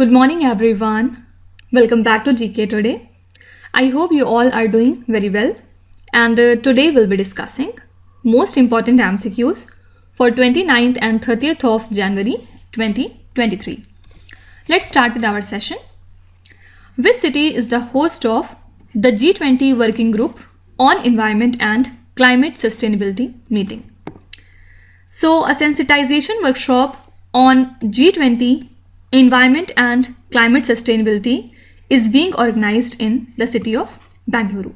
Good morning everyone. Welcome back to GK Today. I hope you all are doing very well, and today we'll be discussing most important MCQs for 29th and 30th of January 2023. Let's start with our session. Which city is the host of the G20 Working Group on Environment and Climate Sustainability meeting? So a sensitization workshop on G20 Environment and Climate Sustainability is being organized in the city of Bangalore.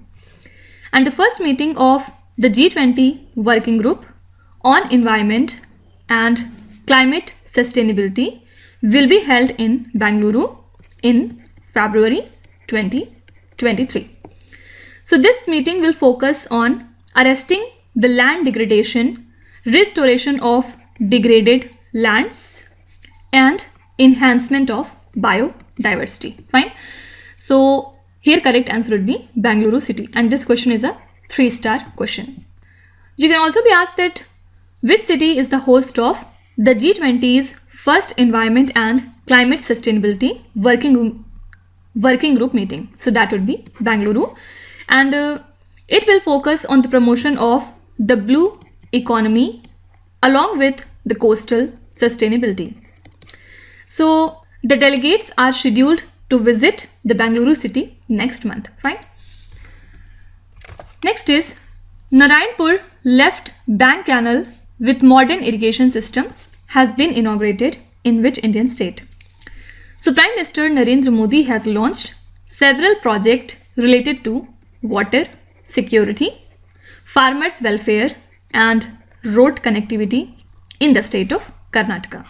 And the first meeting of the G20 Working Group on Environment and Climate Sustainability will be held in Bangalore in February 2023. So this meeting will focus on arresting the land degradation, restoration of degraded lands, and enhancement of biodiversity. Fine. So here correct answer would be Bangalore city, and this question is a 3-star question. You can also be asked that which city is the host of the G20's first Environment and Climate Sustainability working group meeting. So that would be Bangalore, and it will focus on the promotion of the blue economy along with the coastal sustainability. So the delegates are scheduled to visit the Bangalore city next month. Fine. Next is Narayanpur left bank canal with modern irrigation system has been inaugurated in which Indian state? So Prime Minister Narendra Modi has launched several projects related to water security, farmers welfare and road connectivity in the state of Karnataka.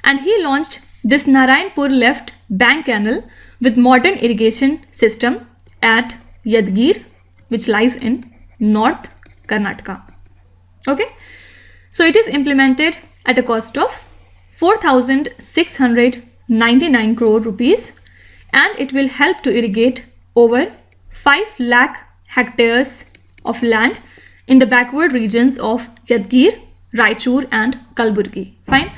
And he launched this Narayanpur left bank canal with modern irrigation system at Yadgir, which lies in North Karnataka. Okay, so it is implemented at a cost of 4,699 crore rupees, and it will help to irrigate over 5 lakh hectares of land in the backward regions of Yadgir, Raichur and Kalburgi. Fine.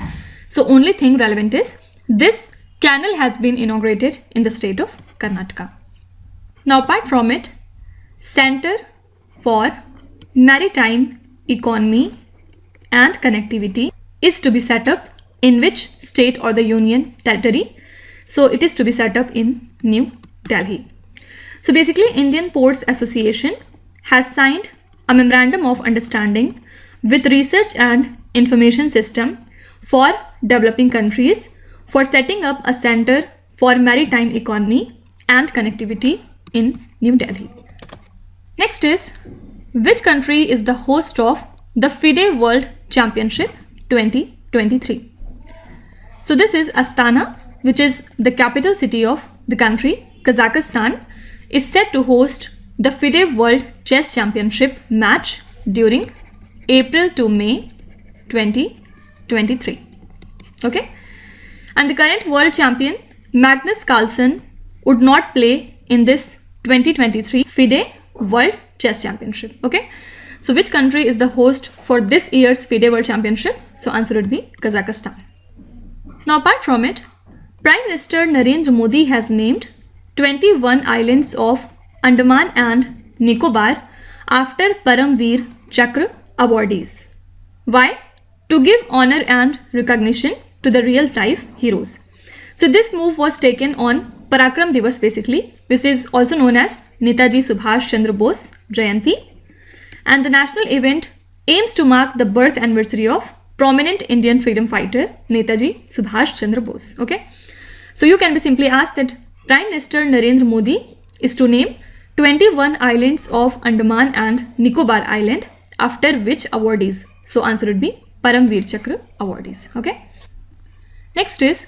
So only thing relevant is this canal has been inaugurated in the state of Karnataka. Now apart from it, Center for Maritime Economy and Connectivity is to be set up in which state or the union territory? So it is to be set up in New Delhi. So basically Indian Ports Association has signed a memorandum of understanding with Research and Information System for developing countries for setting up a center for maritime economy and connectivity in New Delhi. Next is, which country is the host of the FIDE World Championship 2023? So this is Astana, which is the capital city of the country. Kazakhstan is set to host the FIDE World Chess Championship match during April to May 2023. Okay, and the current world champion Magnus Carlsen would not play in this 2023 FIDE World Chess Championship. Okay, so which country is the host for this year's FIDE World Championship? So answer would be Kazakhstan. Now apart from it, Prime Minister Narendra Modi has named 21 islands of Andaman and Nicobar after Paramveer Chakra awardees. Why? To give honor and recognition to the real life heroes. So this move was taken on Parakram Divas basically, which is also known as Netaji Subhash Chandra Bose Jayanti, and the national event aims to mark the birth anniversary of prominent Indian freedom fighter Netaji Subhash Chandra Bose. Okay, so you can be simply asked that Prime Minister Narendra Modi is to name 21 islands of Andaman and Nicobar Island after which awardees? So answer would be Paramveer Chakra awardees. Okay. Next is,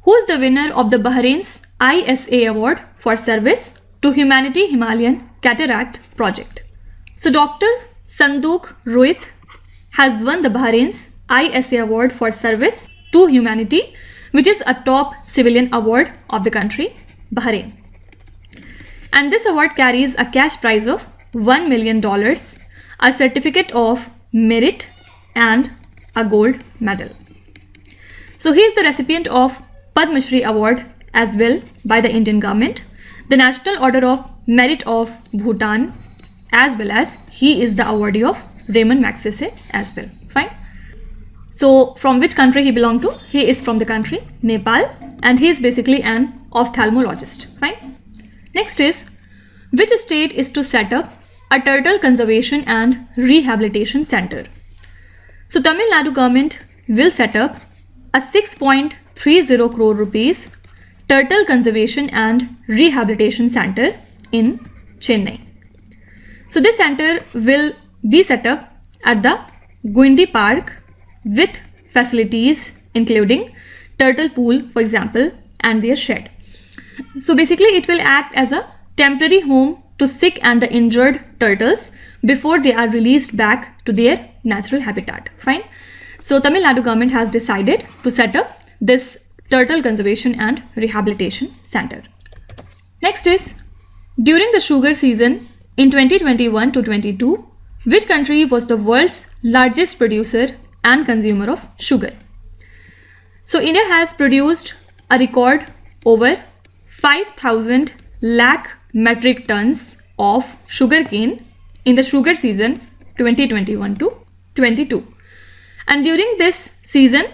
who is the winner of the Bahrain's ISA award for service to humanity Himalayan Cataract project? So Dr. Sanduk Rohit has won the Bahrain's ISA award for service to humanity, which is a top civilian award of the country Bahrain. And this award carries a cash prize of $1 million, a certificate of merit and a gold medal. So he is the recipient of Padma Shri Award as well by the Indian government, the National Order of Merit of Bhutan, as well as he is the awardee of Raymond Magsaysay as well. Fine. So from which country he belonged to? He is from the country Nepal, and he is basically an ophthalmologist. Fine. Next is, which state is to set up a turtle conservation and rehabilitation center? So Tamil Nadu government will set up a 6.30 crore rupees turtle conservation and rehabilitation center in Chennai. So this center will be set up at the Guindy Park with facilities including turtle pool, for example, and their shed. So basically it will act as a temporary home to sick and the injured turtles before they are released back to their natural habitat. Fine. So Tamil Nadu government has decided to set up this turtle conservation and rehabilitation center. Next is, during the sugar season in 2021 to 22, which country was the world's largest producer and consumer of sugar? So India has produced a record over 5,000 lakh metric tons of sugarcane in the sugar season 2021 to 22. And during this season,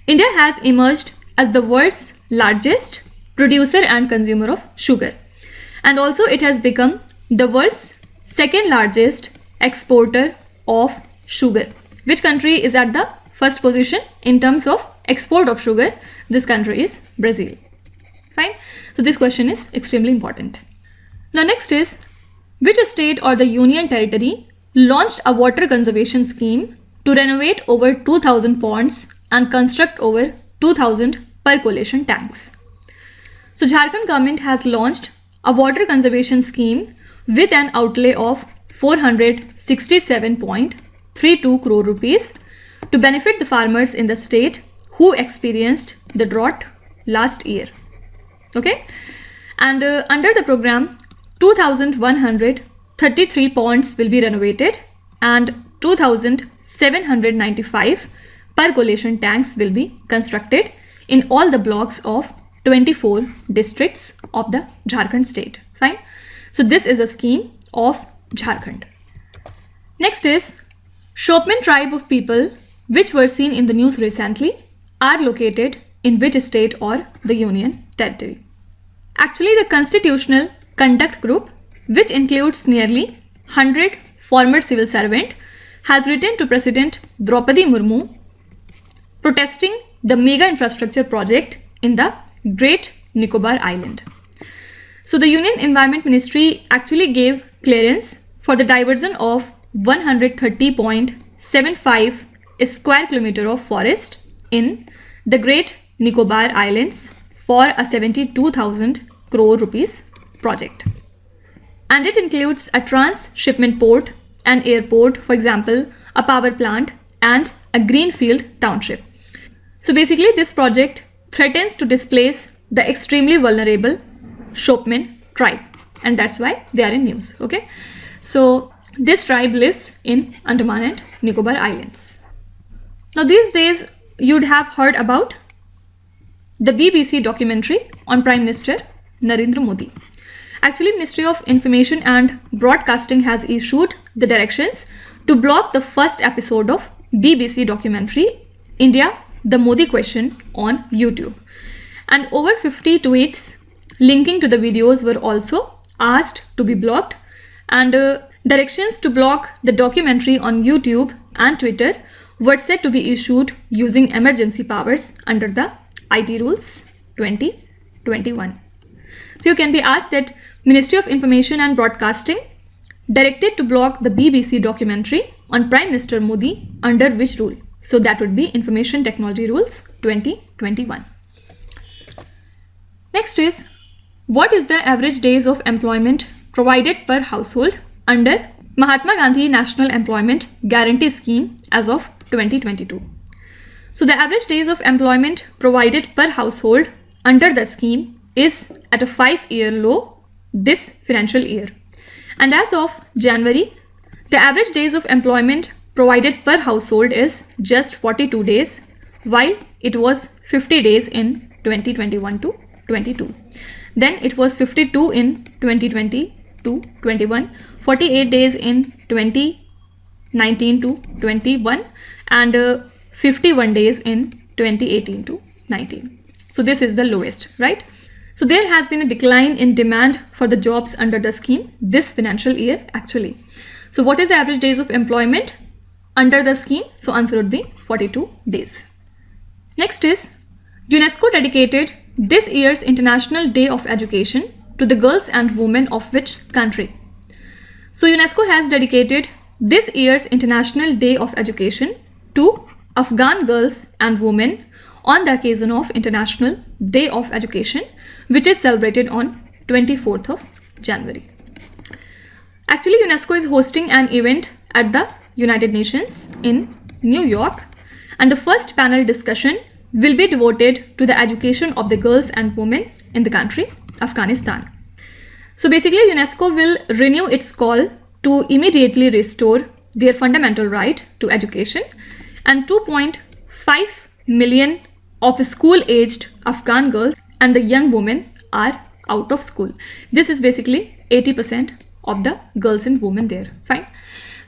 India has emerged as the world's largest producer and consumer of sugar. And also it has become the world's second largest exporter of sugar. Which country is at the first position in terms of export of sugar? This country is Brazil. Fine. So this question is extremely important. Now next is, which state or the union territory launched a water conservation scheme to renovate over 2,000 ponds and construct over 2,000 percolation tanks? So Jharkhand government has launched a water conservation scheme with an outlay of 467.32 crore rupees to benefit the farmers in the state who experienced the drought last year. Okay, and under the program, 2,133 ponds will be renovated and 2,795 percolation tanks will be constructed in all the blocks of 24 districts of the Jharkhand state. Fine. So this is a scheme of Jharkhand. Next is, Shompen tribe of people which were seen in the news recently are located in which state or the union territory? Actually, the Constitutional Conduct Group, which includes nearly 100 former civil servants, has written to President Draupadi Murmu protesting the mega infrastructure project in the Great Nicobar Island. So the Union Environment Ministry actually gave clearance for the diversion of 130.75 square kilometer of forest in the Great Nicobar Islands for a 72,000 crore rupees project. And it includes a transshipment port, an airport, for example, a power plant, and a greenfield township. So basically this project threatens to displace the extremely vulnerable Shompen tribe, and that's why they are in news. Okay, so this tribe lives in Andaman and Nicobar Islands. Now these days you'd have heard about the BBC documentary on Prime Minister Narendra Modi. Actually, Ministry of Information and Broadcasting has issued the directions to block the first episode of BBC documentary India, the Modi Question on YouTube. And over 50 tweets linking to the videos were also asked to be blocked, and directions to block the documentary on YouTube and Twitter were said to be issued using emergency powers under the IT Rules 2021. So you can be asked that Ministry of Information and Broadcasting directed to block the BBC documentary on Prime Minister Modi under which rule? So that would be Information Technology Rules 2021. Next is, what is the average days of employment provided per household under Mahatma Gandhi National Employment Guarantee Scheme as of 2022? So the average days of employment provided per household under the scheme is at a 5-year low this financial year. And as of January, the average days of employment provided per household is just 42 days, while it was 50 days in 2021 to 22. Then it was 52 in 2020 to 21, 48 days in 2019 to 21, and 51 days in 2018 to 19. So this is the lowest, right? So there has been a decline in demand for the jobs under the scheme this financial year actually. So what is the average days of employment under the scheme? So answer would be 42 days. Next is UNESCO dedicated this year's International Day of Education to the girls and women of which country? So UNESCO has dedicated this year's International Day of Education to Afghan girls and women on the occasion of International Day of Education, which is celebrated on 24th of January. Actually, UNESCO is hosting an event at the United Nations in New York, and the first panel discussion will be devoted to the education of the girls and women in the country, Afghanistan. So basically, UNESCO will renew its call to immediately restore their fundamental right to education, and 2.5 million of school-aged Afghan girls and the young women are out of school. This is basically 80% of the girls and women there. Fine.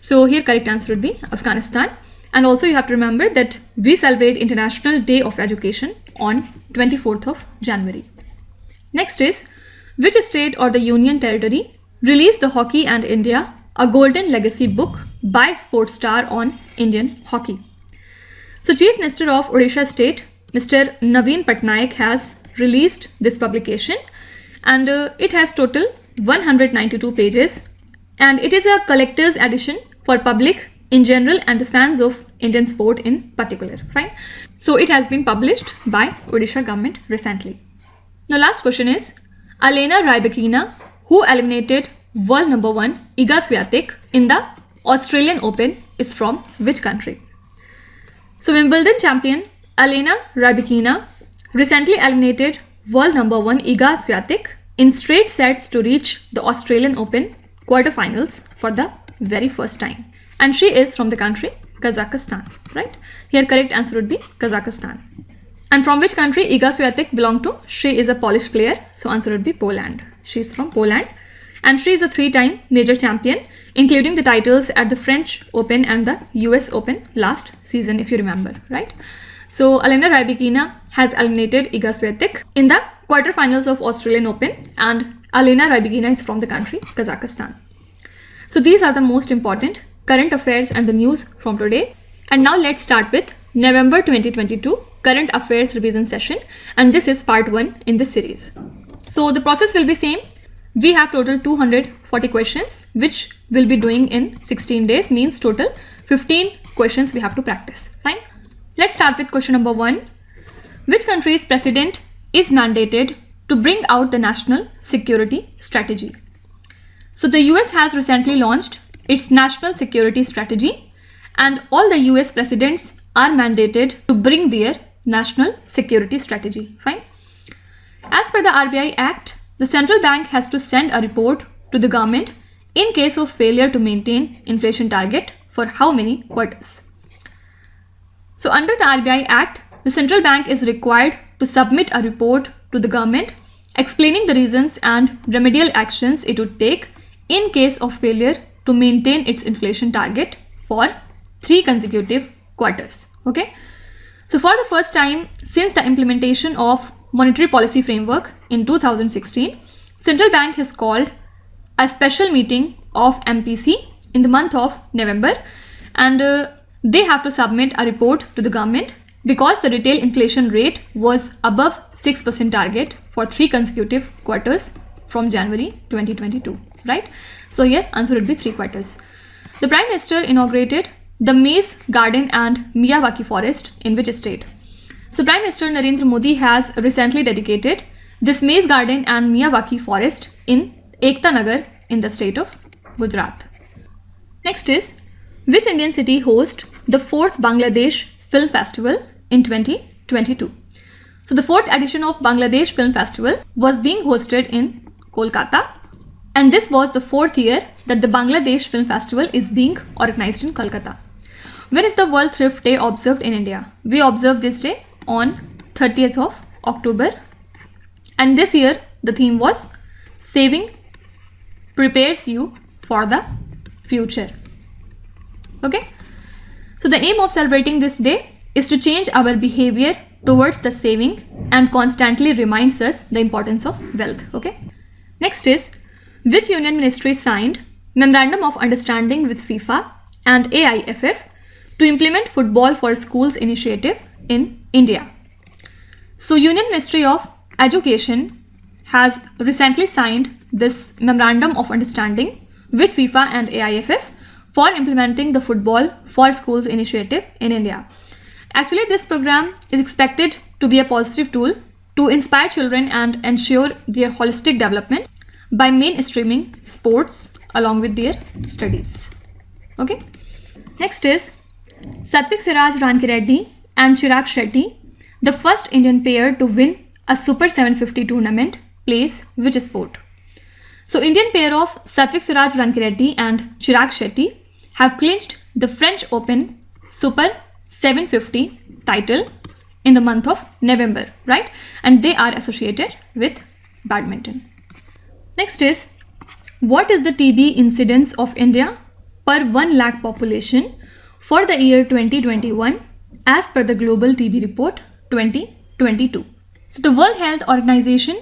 So here correct answer would be Afghanistan. And also you have to remember that we celebrate International Day of Education on 24th of January. Next is, which state or the Union Territory released the Hockey and India, a Golden Legacy book by Sportstar on Indian hockey? So Chief Minister of Odisha State, Mr. Naveen Patnaik, has released this publication, and it has total 192 pages, and it is a collector's edition for public in general and the fans of Indian sport in particular. Fine. So it has been published by Odisha government recently. Now last question is, Elena Rybakina, who eliminated world number 1 Iga Swiatek in the Australian Open, is from which country? So Wimbledon champion Elena Rybakina recently eliminated world number 1 Iga Swiatek in straight sets to reach the Australian Open quarterfinals for the very first time. And she is from the country Kazakhstan, right? Here correct answer would be Kazakhstan. And from which country Iga Swiatek belonged to? She is a Polish player, so answer would be Poland. She is from Poland, and she is a 3-time major champion, including the titles at the French Open and the US Open last season, if you remember, right? So Elena Rybakina has eliminated Iga Swiatek in the quarterfinals of Australian Open, and Elena Rybakina is from the country Kazakhstan. So these are the most important current affairs and the news from today. And now let's start with November 2022 current affairs revision session, and this is part 1 in this series. So the process will be same. We have total 240 questions which we'll be doing in 16 days, means total 15 questions we have to practice. Fine. Let's start with question number 1. Which country's president is mandated to bring out the national security strategy? So the US has recently launched its national security strategy, and all the US presidents are mandated to bring their national security strategy. Fine. As per the RBI Act, the central bank has to send a report to the government in case of failure to maintain inflation target for how many quarters? So under the RBI Act, the central bank is required to submit a report to the government explaining the reasons and remedial actions it would take in case of failure to maintain its inflation target for 3 consecutive quarters. Okay. So for the first time since the implementation of monetary policy framework in 2016, central bank has called a special meeting of MPC in the month of November, and they have to submit a report to the government because the retail inflation rate was above 6% target for 3 consecutive quarters from January 2022, right? So here answer would be 3 quarters. The Prime Minister inaugurated the Maize Garden and Miyawaki Forest in which state? So Prime Minister Narendra Modi has recently dedicated this Maize Garden and Miyawaki Forest in Ekta Nagar in the state of Gujarat. Next is, which Indian city hosts the 4th Bangladesh Film Festival in 2022? So the 4th edition of Bangladesh Film Festival was being hosted in Kolkata, and this was the 4th year that the Bangladesh Film Festival is being organized in Kolkata. When is the World Thrift Day observed in India? We observe this day on 30th of October, and this year the theme was Saving Prepares You for the Future. Okay, so the aim of celebrating this day is to change our behavior towards the saving and constantly reminds us the importance of wealth. Okay, next is, which union ministry signed Memorandum of Understanding with FIFA and AIFF to implement Football for Schools initiative in India? So Union Ministry of Education has recently signed this Memorandum of Understanding with FIFA and AIFF for implementing the Football for Schools initiative in India. Actually, this program is expected to be a positive tool to inspire children and ensure their holistic development by mainstreaming sports along with their studies. Okay. Next is Satvik-Siraj Rankireddy and Chirag Shetty, the first Indian pair to win a Super 750 tournament, plays which sport? So Indian pair of Satvik-Siraj Rankireddy and Chirag Shetty have clinched the French Open Super 750 title in the month of November, right? And they are associated with badminton. Next is, what is the TB incidence of India per 1 lakh population for the year 2021 as per the Global TB Report 2022? So the World Health Organization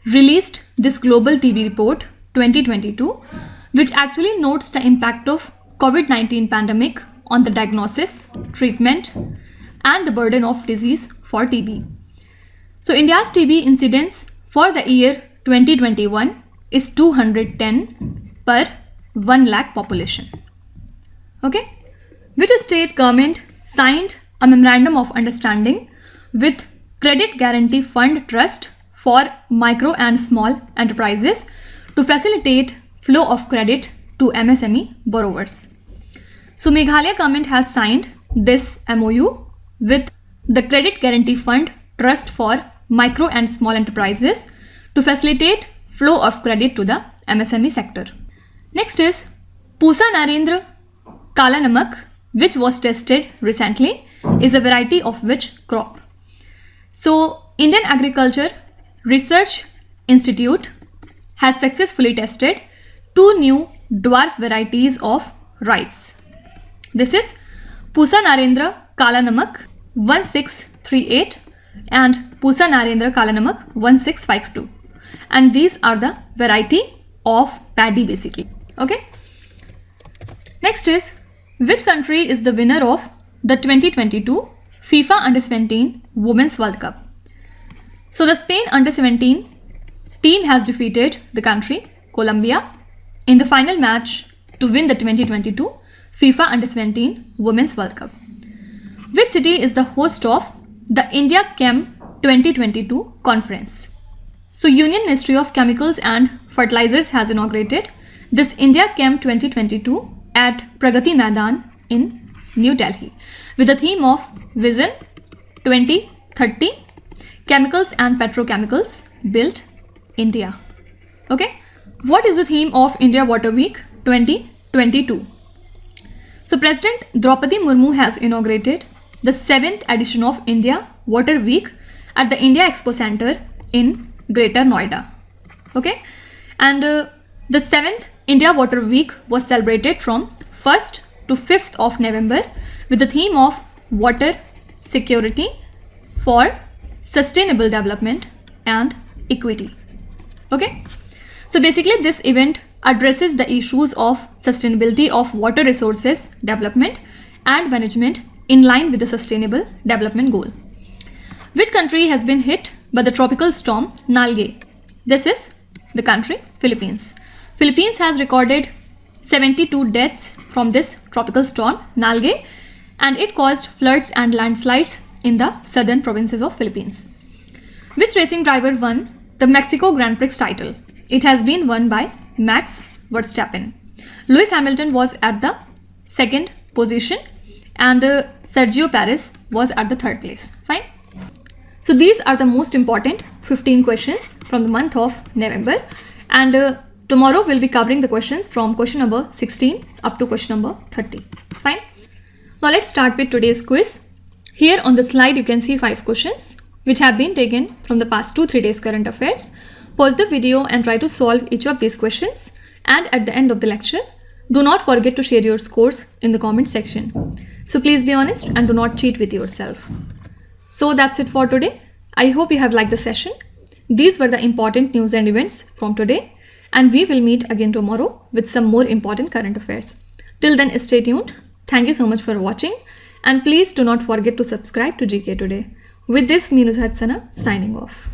released this Global TB Report 2022, which actually notes the impact of COVID-19 pandemic on the diagnosis, treatment, and the burden of disease for TB. So India's TB incidence for the year 2021 is 210 per 1 lakh population. Okay, which state government signed a memorandum of understanding with Credit Guarantee Fund Trust for micro and small enterprises to facilitate flow of credit to MSME borrowers? So Meghalaya government has signed this MOU with the Credit Guarantee Fund Trust for micro and small enterprises to facilitate flow of credit to the MSME sector. Next is Pusa Narendra Kala Namak, which was tested recently, is a variety of which crop? So Indian Agriculture Research Institute has successfully tested 2 new dwarf varieties of rice. This is Pusa Narendra Kala Namak 1638 and Pusa Narendra Kala Namak 1652. And these are the variety of paddy basically. Okay. Next is, which country is the winner of the 2022 FIFA Under-17 Women's World Cup? So the Spain Under-17 team has defeated the country Colombia in the final match to win the 2022 FIFA Under-17 Women's World Cup. Which city is the host of the India Chem 2022 conference? So Union Ministry of Chemicals and Fertilizers has inaugurated this India Chem 2022 at Pragati Maidan in New Delhi with the theme of Vision 2030 Chemicals and Petrochemicals Built India. Okay, what is the theme of India Water Week 2022? So President Draupadi Murmu has inaugurated the 7th edition of India Water Week at the India Expo Center in Greater Noida. Okay, and the 7th India Water Week was celebrated from 1st to 5th of November with the theme of Water Security for Sustainable Development and Equity. Okay, so basically this event addresses the issues of sustainability of water resources development and management in line with the Sustainable Development Goal. Which country has been hit by the tropical storm Nalgae? This is the country Philippines. Philippines has recorded 72 deaths from this tropical storm Nalgae, and it caused floods and landslides in the southern provinces of Philippines. Which racing driver won the Mexico Grand Prix title? It has been won by Max Verstappen. Lewis Hamilton was at the 2nd position and Sergio Perez was at the 3rd place. Fine. So these are the most important 15 questions from the month of November, and tomorrow we'll be covering the questions from question number 16 up to question number 30. Fine. Now let's start with today's quiz. Here on the slide you can see 5 questions. which have been taken from the past 2-3 days current affairs. Pause the video and try to solve each of these questions. And at the end of the lecture, do not forget to share your scores in the comment section. So please be honest and do not cheat with yourself. So that's it for today. I hope you have liked the session. These were the important news and events from today, and we will meet again tomorrow with some more important current affairs. Till then, stay tuned. Thank you so much for watching, and please do not forget to subscribe to GK Today. With this, me Nuzhat Sana signing off.